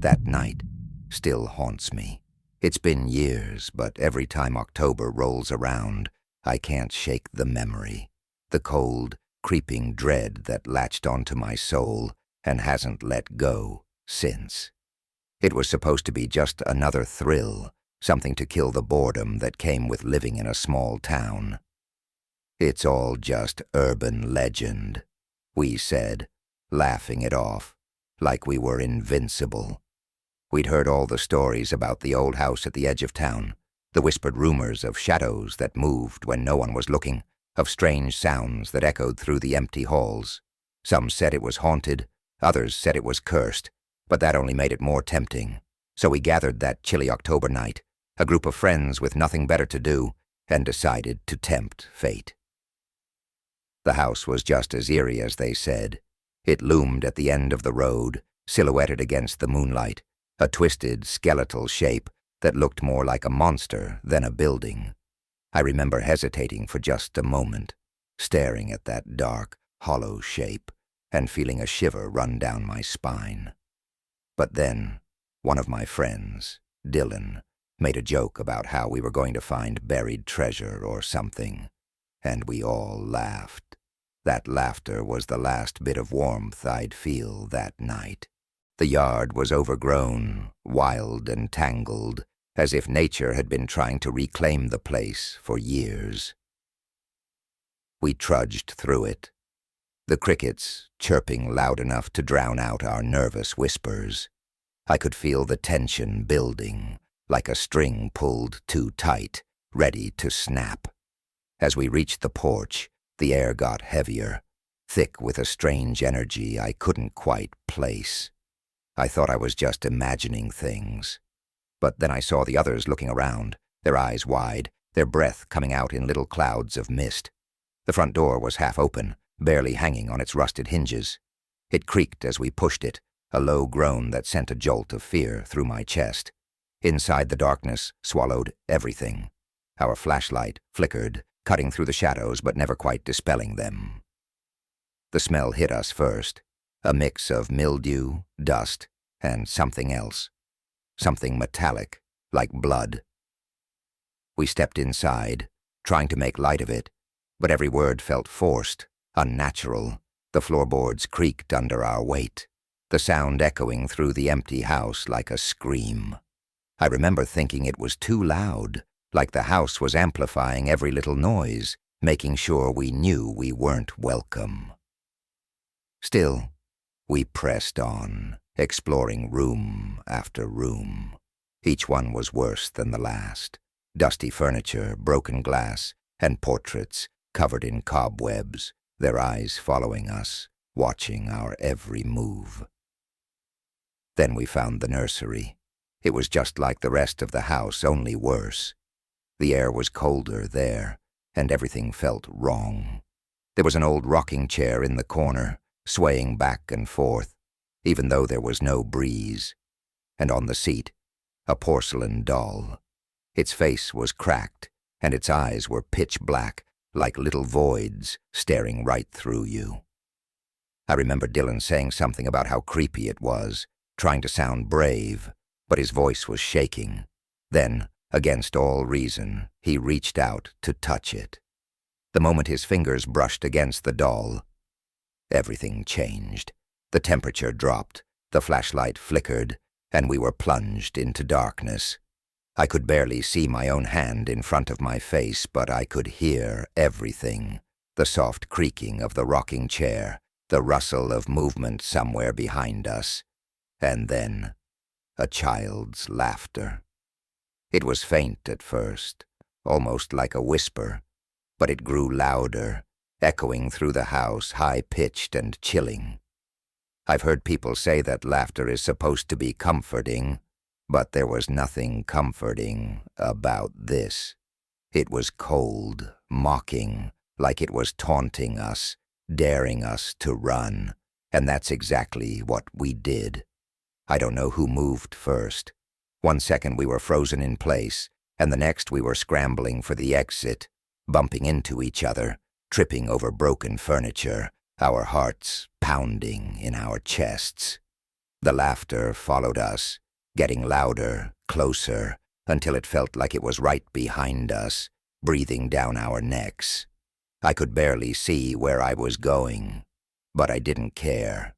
that night still haunts me. It's been years, but every time October rolls around, I can't shake the memory. The cold, creeping dread that latched onto my soul and hasn't let go since. It was supposed to be just another thrill, something to kill the boredom that came with living in a small town. It's all just urban legend, we said, laughing it off, like we were invincible. We'd heard all the stories about the old house at the edge of town, the whispered rumors of shadows that moved when no one was looking, of strange sounds that echoed through the empty halls. Some said it was haunted, others said it was cursed, but that only made it more tempting. So we gathered that chilly October night, a group of friends with nothing better to do, and decided to tempt fate. The house was just as eerie as they said. It loomed at the end of the road, silhouetted against the moonlight, a twisted, skeletal shape that looked more like a monster than a building. I remember hesitating for just a moment, staring at that dark, hollow shape, and feeling a shiver run down my spine. But then, one of my friends, Dylan, made a joke about how we were going to find buried treasure or something, and we all laughed. That laughter was the last bit of warmth I'd feel that night. The yard was overgrown, wild and tangled, as if nature had been trying to reclaim the place for years. We trudged through it, the crickets chirping loud enough to drown out our nervous whispers. I could feel the tension building, like a string pulled too tight, ready to snap. As we reached the porch, the air got heavier, thick with a strange energy I couldn't quite place. I thought I was just imagining things. But then I saw the others looking around, their eyes wide, their breath coming out in little clouds of mist. The front door was half open, barely hanging on its rusted hinges. It creaked as we pushed it, a low groan that sent a jolt of fear through my chest. Inside, the darkness swallowed everything. Our flashlight flickered, cutting through the shadows but never quite dispelling them. The smell hit us first, a mix of mildew, dust, and something else. Something metallic, like blood. We stepped inside, trying to make light of it, but every word felt forced, unnatural. The floorboards creaked under our weight, the sound echoing through the empty house like a scream. I remember thinking it was too loud, like the house was amplifying every little noise, making sure we knew we weren't welcome. Still, we pressed on, exploring room after room. Each one was worse than the last. Dusty furniture, broken glass, and portraits covered in cobwebs, their eyes following us, watching our every move. Then we found the nursery. It was just like the rest of the house, only worse. The air was colder there, and everything felt wrong. There was an old rocking chair in the corner, swaying back and forth, even though there was no breeze. And on the seat, a porcelain doll. Its face was cracked, and its eyes were pitch black, like little voids staring right through you. I remember Dylan saying something about how creepy it was, trying to sound brave, but his voice was shaking. Then, against all reason, he reached out to touch it. The moment his fingers brushed against the doll, everything changed. The temperature dropped, the flashlight flickered, and we were plunged into darkness. I could barely see my own hand in front of my face, but I could hear everything. The soft creaking of the rocking chair, the rustle of movement somewhere behind us, and then a child's laughter. It was faint at first, almost like a whisper, but it grew louder, echoing through the house, high-pitched and chilling. I've heard people say that laughter is supposed to be comforting, but there was nothing comforting about this. It was cold, mocking, like it was taunting us, daring us to run, and that's exactly what we did. I don't know who moved first. One second we were frozen in place, and the next we were scrambling for the exit, bumping into each other, tripping over broken furniture, our hearts pounding in our chests. The laughter followed us, getting louder, closer, until it felt like it was right behind us, breathing down our necks. I could barely see where I was going, but I didn't care.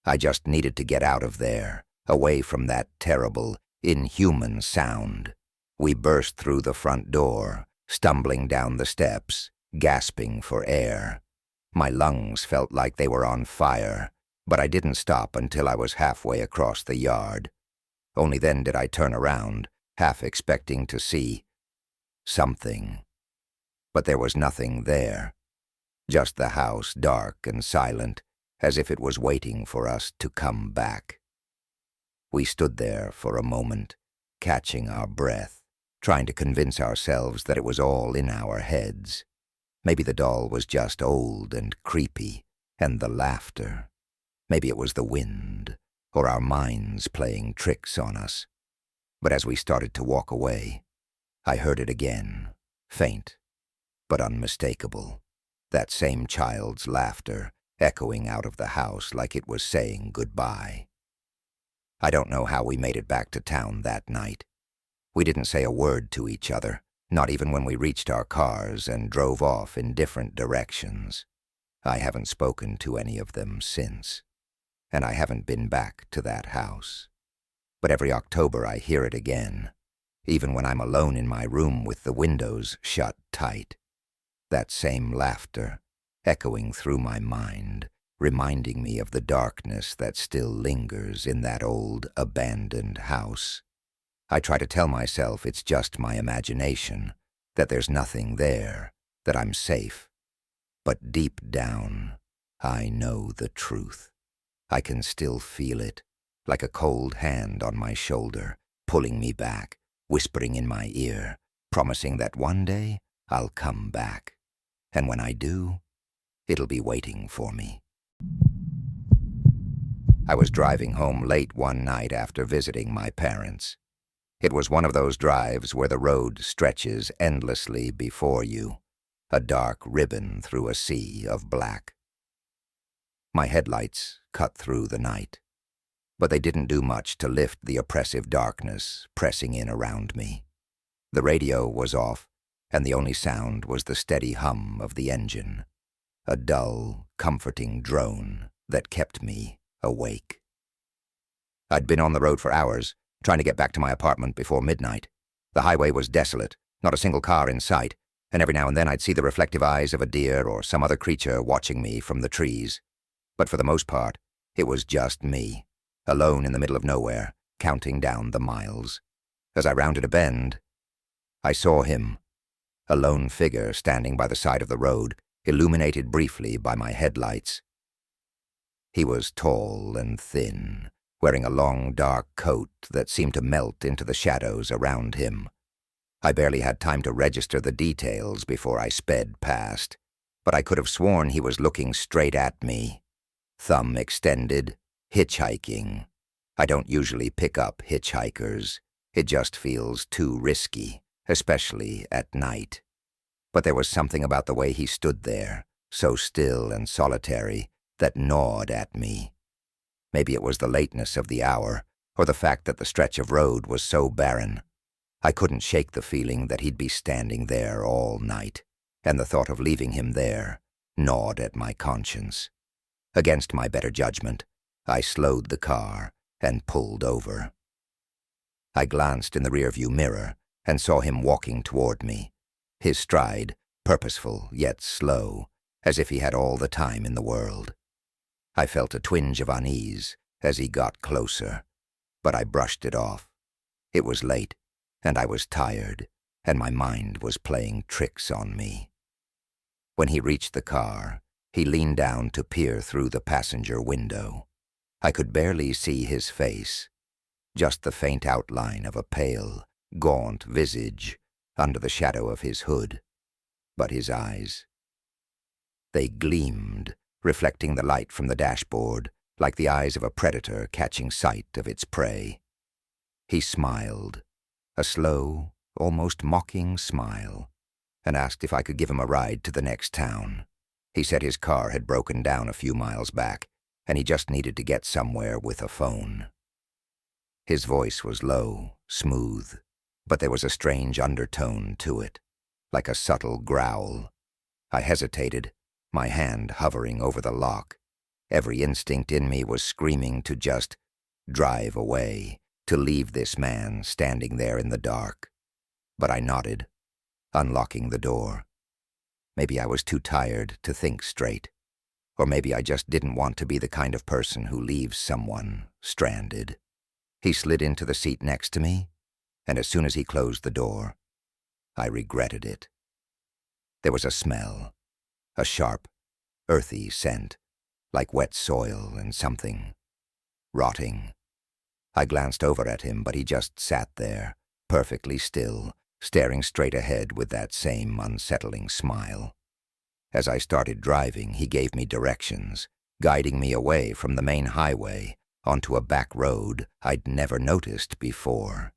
I just needed to get out of there, away from that terrible, inhuman sound. We burst through the front door, stumbling down the steps, gasping for air. My lungs felt like they were on fire, but I didn't stop until I was halfway across the yard. Only then did I turn around, half expecting to see something. But there was nothing there. Just the house, dark and silent, as if it was waiting for us to come back. We stood there for a moment, catching our breath, trying to convince ourselves that it was all in our heads. Maybe the doll was just old and creepy, and the laughter. Maybe it was the wind, or our minds playing tricks on us. But as we started to walk away, I heard it again, faint, but unmistakable. That same child's laughter, echoing out of the house like it was saying goodbye. I don't know how we made it back to town that night. We didn't say a word to each other, not even when we reached our cars and drove off in different directions. I haven't spoken to any of them since, and I haven't been back to that house. But every October I hear it again, even when I'm alone in my room with the windows shut tight. That same laughter, echoing through my mind, reminding me of the darkness that still lingers in that old, abandoned house. I try to tell myself it's just my imagination, that there's nothing there, that I'm safe. But deep down, I know the truth. I can still feel it, like a cold hand on my shoulder, pulling me back, whispering in my ear, promising that one day I'll come back. And when I do, it'll be waiting for me. I was driving home late one night after visiting my parents. It was one of those drives where the road stretches endlessly before you, a dark ribbon through a sea of black. My headlights cut through the night, but they didn't do much to lift the oppressive darkness pressing in around me. The radio was off, and the only sound was the steady hum of the engine, a dull, comforting drone that kept me awake. I'd been on the road for hours, trying to get back to my apartment before midnight. The highway was desolate, not a single car in sight, and every now and then I'd see the reflective eyes of a deer or some other creature watching me from the trees. But for the most part, it was just me, alone in the middle of nowhere, counting down the miles. As I rounded a bend, I saw him, a lone figure standing by the side of the road, illuminated briefly by my headlights. He was tall and thin, wearing a long, dark coat that seemed to melt into the shadows around him. I barely had time to register the details before I sped past, but I could have sworn he was looking straight at me, thumb extended, hitchhiking. I don't usually pick up hitchhikers. It just feels too risky, especially at night. But there was something about the way he stood there, so still and solitary, that gnawed at me. Maybe it was the lateness of the hour, or the fact that the stretch of road was so barren. I couldn't shake the feeling that he'd be standing there all night, and the thought of leaving him there gnawed at my conscience. Against my better judgment, I slowed the car and pulled over. I glanced in the rearview mirror and saw him walking toward me, his stride purposeful yet slow, as if he had all the time in the world. I felt a twinge of unease as he got closer, but I brushed it off. It was late, and I was tired, and my mind was playing tricks on me. When he reached the car, he leaned down to peer through the passenger window. I could barely see his face, just the faint outline of a pale, gaunt visage under the shadow of his hood. But his eyes, they gleamed, reflecting the light from the dashboard like the eyes of a predator catching sight of its prey. He smiled, a slow, almost mocking smile, and asked if I could give him a ride to the next town. He said his car had broken down a few miles back, and he just needed to get somewhere with a phone. His voice was low, smooth, but there was a strange undertone to it, like a subtle growl. I hesitated, my hand hovering over the lock. Every instinct in me was screaming to just drive away, to leave this man standing there in the dark. But I nodded, unlocking the door. Maybe I was too tired to think straight, or maybe I just didn't want to be the kind of person who leaves someone stranded. He slid into the seat next to me, and as soon as he closed the door, I regretted it. There was a smell, a sharp, earthy scent, like wet soil and something rotting. I glanced over at him, but he just sat there, perfectly still, staring straight ahead with that same unsettling smile. As I started driving, he gave me directions, guiding me away from the main highway onto a back road I'd never noticed before.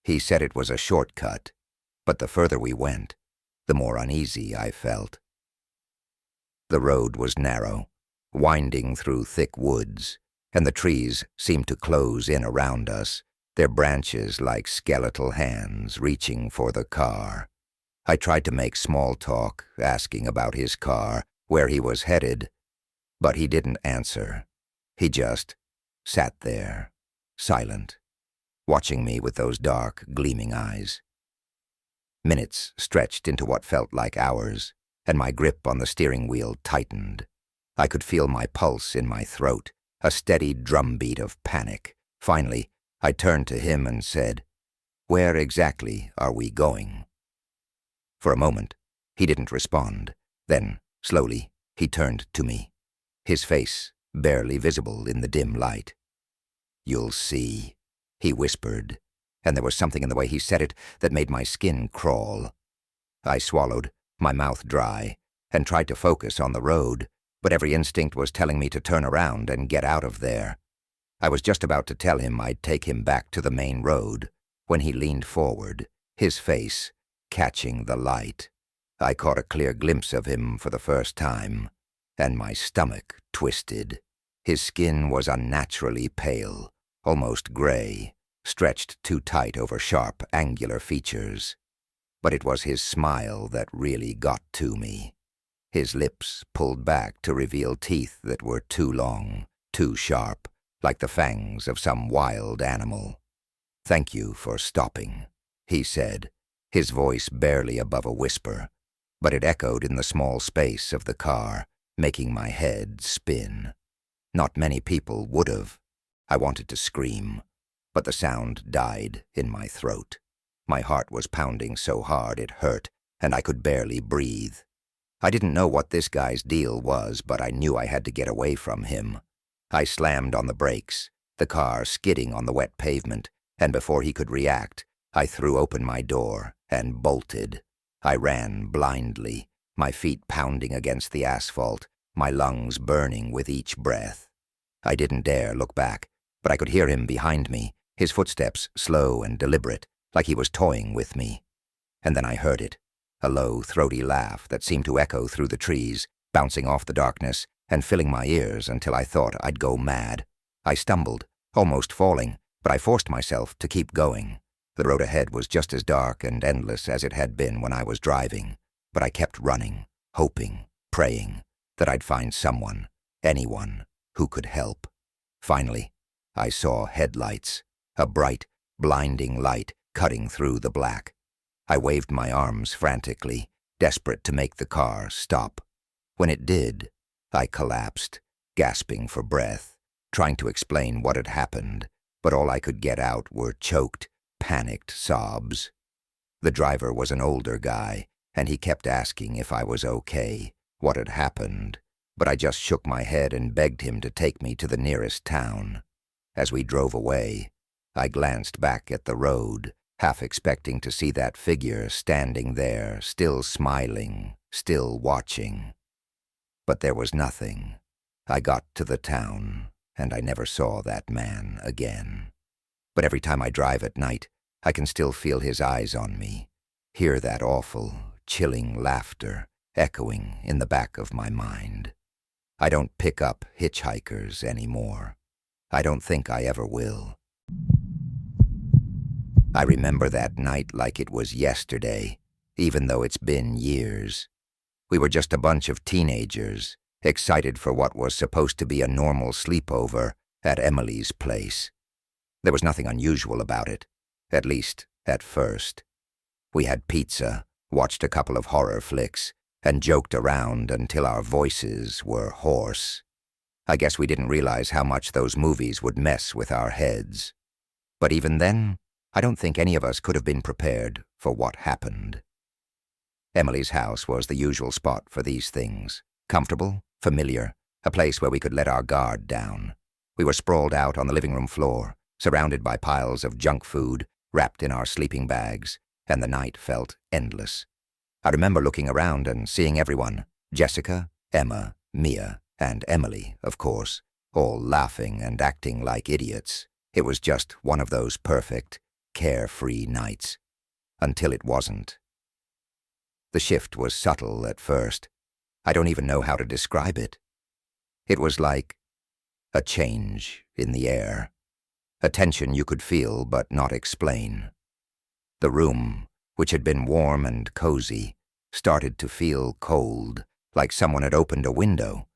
He said it was a shortcut, but the further we went, the more uneasy I felt. The road was narrow, winding through thick woods, and the trees seemed to close in around us, their branches like skeletal hands reaching for the car. I tried to make small talk, asking about his car, where he was headed, but he didn't answer. He just sat there, silent, watching me with those dark, gleaming eyes. Minutes stretched into what felt like hours, and my grip on the steering wheel tightened. I could feel my pulse in my throat, a steady drumbeat of panic. Finally, I turned to him and said, "Where exactly are we going?" For a moment, he didn't respond. Then, slowly, he turned to me, his face barely visible in the dim light. "You'll see," he whispered, and there was something in the way he said it that made my skin crawl. I swallowed, my mouth dry, and tried to focus on the road, but every instinct was telling me to turn around and get out of there. I was just about to tell him I'd take him back to the main road when he leaned forward, his face catching the light. I caught a clear glimpse of him for the first time, and my stomach twisted. His skin was unnaturally pale, almost gray, stretched too tight over sharp, angular features. But it was his smile that really got to me. His lips pulled back to reveal teeth that were too long, too sharp, like the fangs of some wild animal. "Thank you for stopping," he said, his voice barely above a whisper, but it echoed in the small space of the car, making my head spin. Not many people would have. I wanted to scream, but the sound died in my throat. My heart was pounding so hard it hurt, and I could barely breathe. I didn't know what this guy's deal was, but I knew I had to get away from him. I slammed on the brakes, the car skidding on the wet pavement, and before he could react, I threw open my door and bolted. I ran blindly, my feet pounding against the asphalt, my lungs burning with each breath. I didn't dare look back, but I could hear him behind me, his footsteps slow and deliberate, like he was toying with me. And then I heard it, a low, throaty laugh that seemed to echo through the trees, bouncing off the darkness and filling my ears until I thought I'd go mad. I stumbled, almost falling, but I forced myself to keep going. The road ahead was just as dark and endless as it had been when I was driving, but I kept running, hoping, praying that I'd find someone, anyone, who could help. Finally, I saw headlights, a bright, blinding light cutting through the black. I waved my arms frantically, desperate to make the car stop. When it did, I collapsed, gasping for breath, trying to explain what had happened, but all I could get out were choked, panicked sobs. The driver was an older guy, and he kept asking if I was okay, what had happened, but I just shook my head and begged him to take me to the nearest town. As we drove away, I glanced back at the road, half expecting to see that figure standing there, still smiling, still watching. But there was nothing. I got to the town, and I never saw that man again. But every time I drive at night, I can still feel his eyes on me, hear that awful, chilling laughter echoing in the back of my mind. I don't pick up hitchhikers anymore. I don't think I ever will. I remember that night like it was yesterday, even though it's been years. We were just a bunch of teenagers, excited for what was supposed to be a normal sleepover at Emily's place. There was nothing unusual about it, at least at first. We had pizza, watched a couple of horror flicks, and joked around until our voices were hoarse. I guess we didn't realize how much those movies would mess with our heads. But even then, I don't think any of us could have been prepared for what happened. Emily's house was the usual spot for these things. Comfortable, familiar, a place where we could let our guard down. We were sprawled out on the living room floor, surrounded by piles of junk food, wrapped in our sleeping bags, and the night felt endless. I remember looking around and seeing everyone, Jessica, Emma, Mia, and Emily, of course, all laughing and acting like idiots. It was just one of those perfect, carefree nights. Until it wasn't. The shift was subtle at first. I don't even know how to describe it. It was like a change in the air, a tension you could feel but not explain. The room, which had been warm and cozy, started to feel cold, like someone had opened a window,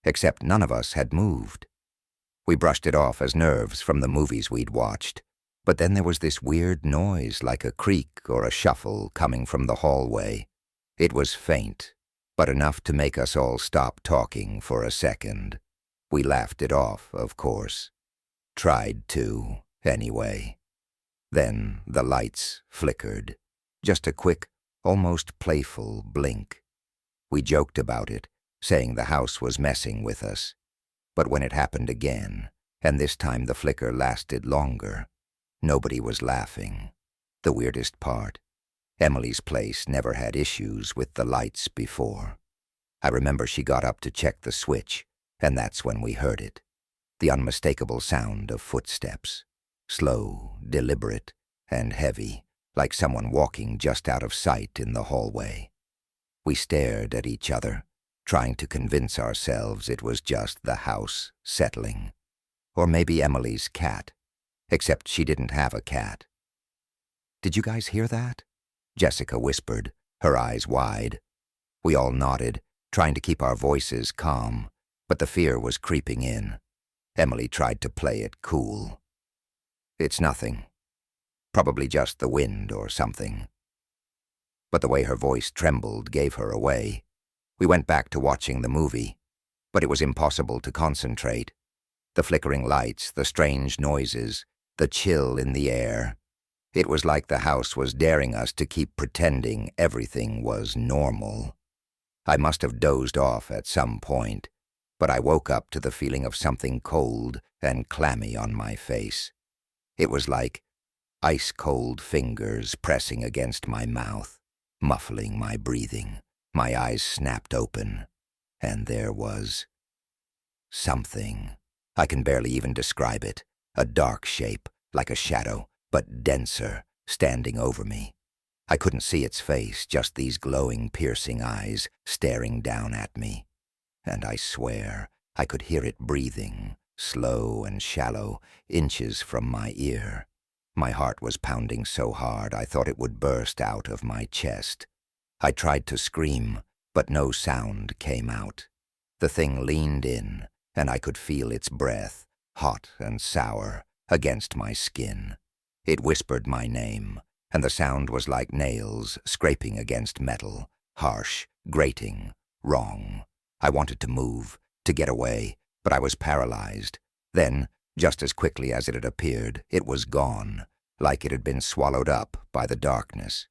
except none of us had moved. We brushed it off as nerves from the movies we'd watched, but then there was this weird noise like a creak or a shuffle coming from the hallway. It was faint, but enough to make us all stop talking for a second. We laughed it off, of course. Tried to, anyway. Then the lights flickered. Just a quick, almost playful blink. We joked about it, saying the house was messing with us. But when it happened again, and this time the flicker lasted longer, nobody was laughing. The weirdest part, Emily's place never had issues with the lights before. I remember she got up to check the switch, and that's when we heard it. The unmistakable sound of footsteps. Slow, deliberate, and heavy, like someone walking just out of sight in the hallway. We stared at each other, trying to convince ourselves it was just the house settling. Or maybe Emily's cat, except she didn't have a cat. "Did you guys hear that?" Jessica whispered, her eyes wide. We all nodded, trying to keep our voices calm, but the fear was creeping in. Emily tried to play it cool. "It's nothing. Probably just the wind or something." But the way her voice trembled gave her away. We went back to watching the movie, but it was impossible to concentrate. The flickering lights, the strange noises, the chill in the air. It was like the house was daring us to keep pretending everything was normal. I must have dozed off at some point, but I woke up to the feeling of something cold and clammy on my face. It was like ice-cold fingers pressing against my mouth, muffling my breathing. My eyes snapped open, and there was something. I can barely even describe it. A dark shape, like a shadow, but denser, standing over me. I couldn't see its face, just these glowing, piercing eyes staring down at me. And I swear I could hear it breathing, slow and shallow, inches from my ear. My heart was pounding so hard I thought it would burst out of my chest. I tried to scream, but no sound came out. The thing leaned in, and I could feel its breath, hot and sour, against my skin. It whispered my name, and the sound was like nails scraping against metal, harsh, grating, wrong. I wanted to move, to get away, but I was paralyzed. Then, just as quickly as it had appeared, it was gone, like it had been swallowed up by the darkness.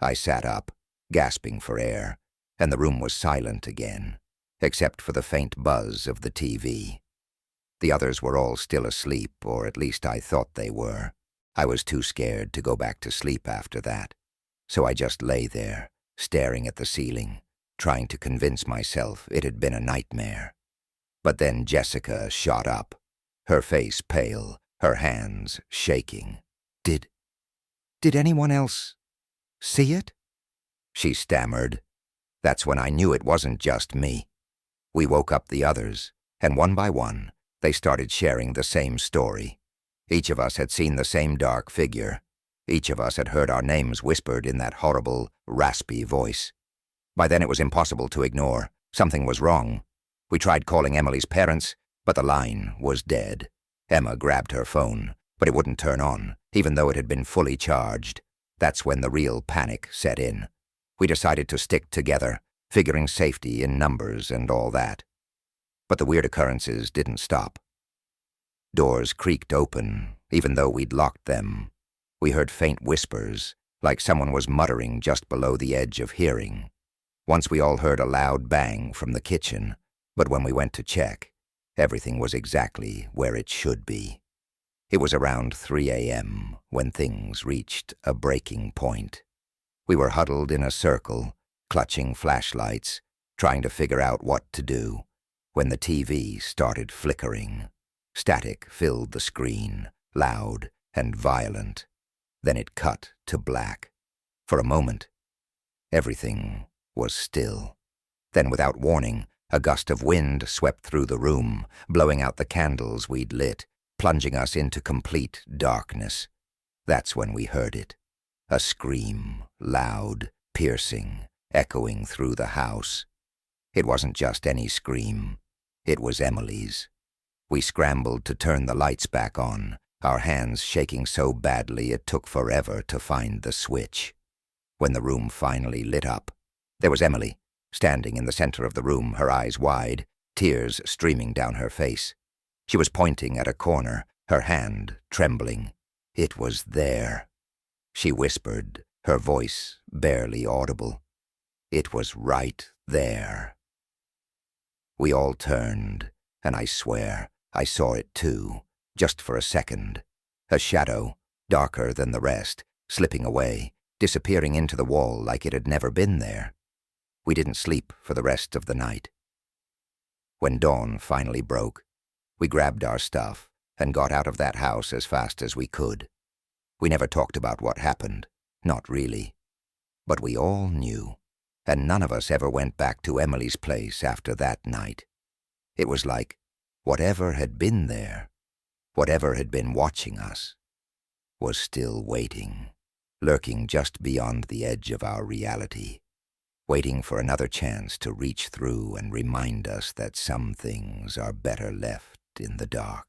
I sat up, gasping for air, and the room was silent again, except for the faint buzz of the TV. The others were all still asleep, or at least I thought they were. I was too scared to go back to sleep after that, so I just lay there, staring at the ceiling, trying to convince myself it had been a nightmare. But then Jessica shot up, her face pale, her hands shaking. Did anyone else see it?" she stammered. That's when I knew it wasn't just me. We woke up the others, and one by one, they started sharing the same story. Each of us had seen the same dark figure. Each of us had heard our names whispered in that horrible, raspy voice. By then it was impossible to ignore. Something was wrong. We tried calling Emily's parents, but the line was dead. Emma grabbed her phone, but it wouldn't turn on, even though it had been fully charged. That's when the real panic set in. We decided to stick together, figuring safety in numbers and all that. But the weird occurrences didn't stop. Doors creaked open, even though we'd locked them. We heard faint whispers, like someone was muttering just below the edge of hearing. Once we all heard a loud bang from the kitchen, but when we went to check, everything was exactly where it should be. It was around 3 a.m. when things reached a breaking point. We were huddled in a circle, clutching flashlights, trying to figure out what to do, when the TV started flickering. Static filled the screen, loud and violent. Then it cut to black. For a moment, everything was still. Then, without warning, a gust of wind swept through the room, blowing out the candles we'd lit, plunging us into complete darkness. That's when we heard it. A scream, loud, piercing, echoing through the house. It wasn't just any scream. It was Emily's. We scrambled to turn the lights back on, our hands shaking so badly it took forever to find the switch. When the room finally lit up, there was Emily, standing in the center of the room, her eyes wide, tears streaming down her face. She was pointing at a corner, her hand trembling. It was there. She whispered, her voice barely audible. It was right there. We all turned, and I swear I saw it too, just for a second. A shadow, darker than the rest, slipping away, disappearing into the wall like it had never been there. We didn't sleep for the rest of the night. When dawn finally broke, we grabbed our stuff and got out of that house as fast as we could. We never talked about what happened, not really. But we all knew, and none of us ever went back to Emily's place after that night. It was like whatever had been there, whatever had been watching us, was still waiting, lurking just beyond the edge of our reality, waiting for another chance to reach through and remind us that some things are better left in the dark.